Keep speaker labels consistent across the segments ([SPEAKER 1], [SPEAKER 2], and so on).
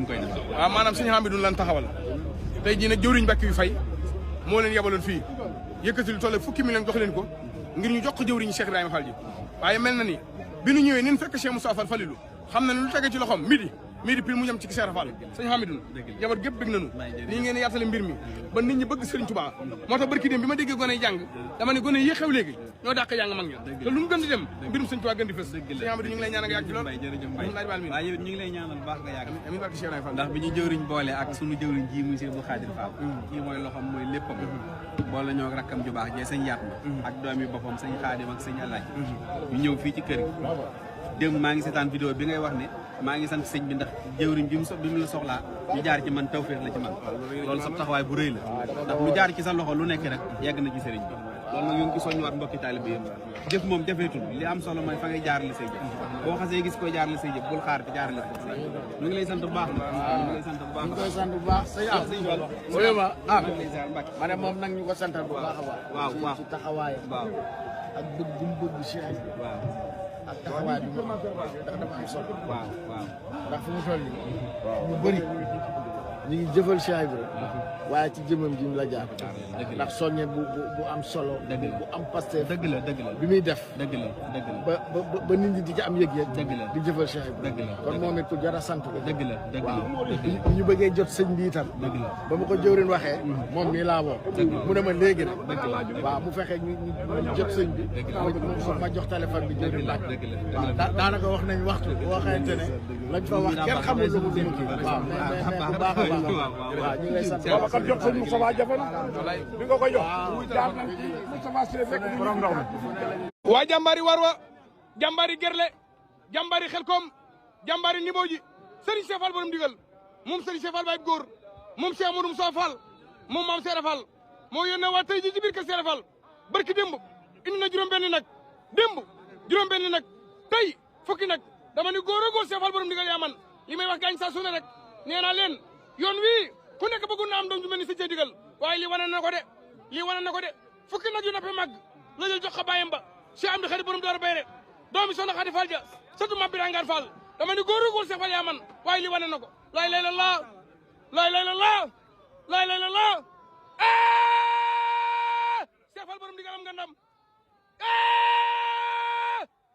[SPEAKER 1] ñu koy def.
[SPEAKER 2] waaw maanaam sëñ Hamidou lan taxawal tey jii nag jëwriñ Mbàkke yu fay moo leen yabaloon fii yëkkati lu toll fukki million jox leen ko ngir ñu jox ko jëwriñ Cheikh Ibrahima Fall ji waaye mel na ni bi ñu ñëwee nin fekk Cheikh Moussa Fall Falilou xam na ne lu tege ci loxoom midi pile mu jëm ci Cheikh Fall sëñ Hamidou jabar gépp bëgg nañu nii ngeen yaatale mbir mi ba nit ñi bëgg Serigne Touba moo tax barki dem bi ma déggee gone yi jàng dama ne gone yi xew léegi ñoo dàq jàng mag ña te lu mu gën di dem mbirum Serigne Touba gën di fës sëñ Hamidou ñu ngi lay ñaanal nga yàgg ci lool
[SPEAKER 1] waaye yow ñu ngi lay ñaanal baax nga yàgg
[SPEAKER 2] amiin barki Cheikh Fall
[SPEAKER 1] ndax bi ñu jëwriñ boole ak sunu jëwriñ ji muy Cheikh Abdou Khadir Fall kii mooy loxam mooy léppam boole ñoo rakkam ju baax jee sëñ yaat ma ak doomi boppam sëñ Xaadim ak sëñ Alaaj ñu ñëw fii ci kër gi démb maa ngi seetaan vidéo bi ngay wax ne maa ngi sant sëñ bi ndax jëwriñ bi mu la soxlaa ñu jaar ci man tawfeex la ci man loolu sa taxawaay bu rëy la ndax lu jaar ci sa loxo lu nekk rek yegg na ci sëriñ bi loolu nag ñu ngi ci soññiwaat mbokki taalibe yi jëf moom jafeetul li am solo mooy fa ngay jaarale say jëf boo xasee gis koy jaarale say jëf bul xaar te jaarale ko ñu ngi lay sant bu baax na ñu ngi lay sant bu baax
[SPEAKER 3] ñu koy sant bu baax sëñ ma ne moom nag ñu ko santal bu baax a baax
[SPEAKER 1] waaw
[SPEAKER 3] ci taxawaayam
[SPEAKER 1] waaw
[SPEAKER 3] ak bëgg bu mu bëgg Cheikh
[SPEAKER 1] waaw
[SPEAKER 3] ak taxawaay bi mu ndax dafa am solo
[SPEAKER 1] waaw waaw
[SPEAKER 3] ndax fu mu toll nii ñu bëri ñu ngi jëfal Cheikh Ibrahima waaye ci jëmam ji mu la jaar ndax soññe bu am solo bu am Pastef
[SPEAKER 1] dëgg la
[SPEAKER 3] bi muy def
[SPEAKER 1] dëgg la
[SPEAKER 3] ba nit ñi di ci am yëg-yëg di jëfal Cheikh Ibrahima kon moom it ku jar a sant ko
[SPEAKER 1] dëgg la
[SPEAKER 3] waaw ñu bëggee jot sëñ bi itam ba ma ko jëwrin waxee moom mii laa woo mu ne ma léegi nag waaw mu fexe ñu jot sëñ bi ma jox téléphone bi jëwrin laaj waaw daanaka wax nañ waxtu boo xamante ne lañ fa wax kenn xamul lu mu dima kii waaw mais bu baax a baax waaw ñu ngi lay sant
[SPEAKER 4] Babacar jox sëñ Moustapha jafe na bi nga koy jox jaar nañ ci Moustapha Siré fekk borom ndox mi
[SPEAKER 2] waa jàmbaari warwa jàmbaari gerle jàmbaari xelkom jàmbaari nimooji Serigne Cheikh Fall borom digal moom Serigne Cheikh Fall baay góor moom Cheikh Amadou Moussa Fall moom maam Seera Fall moo yónnee waa tey ji ci biir kër Seera Fall barki démb indi na juróom-benni nag démb juróom-benni nag tey fukki nag dama ni góor a góor Cheikh Fall borom digal yaa man li may wax gaañ saa su ne rek nee naa leen yoon wii ku nekk bëggoon na am doom ju mel ni sëñ digal waaye lii wane na ko de lii wane na ko de fukki nag yu nappe màgg la jël jox ko bàyyam ba Cheikh Amdi Xadi borom door bayre doomi soxna Xadi Fall ja sëtu Mame Birangar Fall dama ni góor a góor Cheikh Fall yaa man waaye lii wane na ko laay lay la laa laay lay la laa laay lay la laa Cheikh Fall borom digal am nga ndam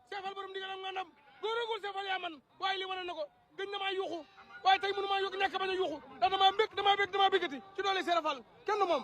[SPEAKER 2] Cheikh Fall borom digal am nga ndam góor a góor Cheikh Fall yaa man waaye lii wane na ko gëj na maa yuuxu waaye tey mënu maa yokk ñàkk bañ a yuuxu ndax damaa bég damaa béggati ci doole Seera Fall kenn moom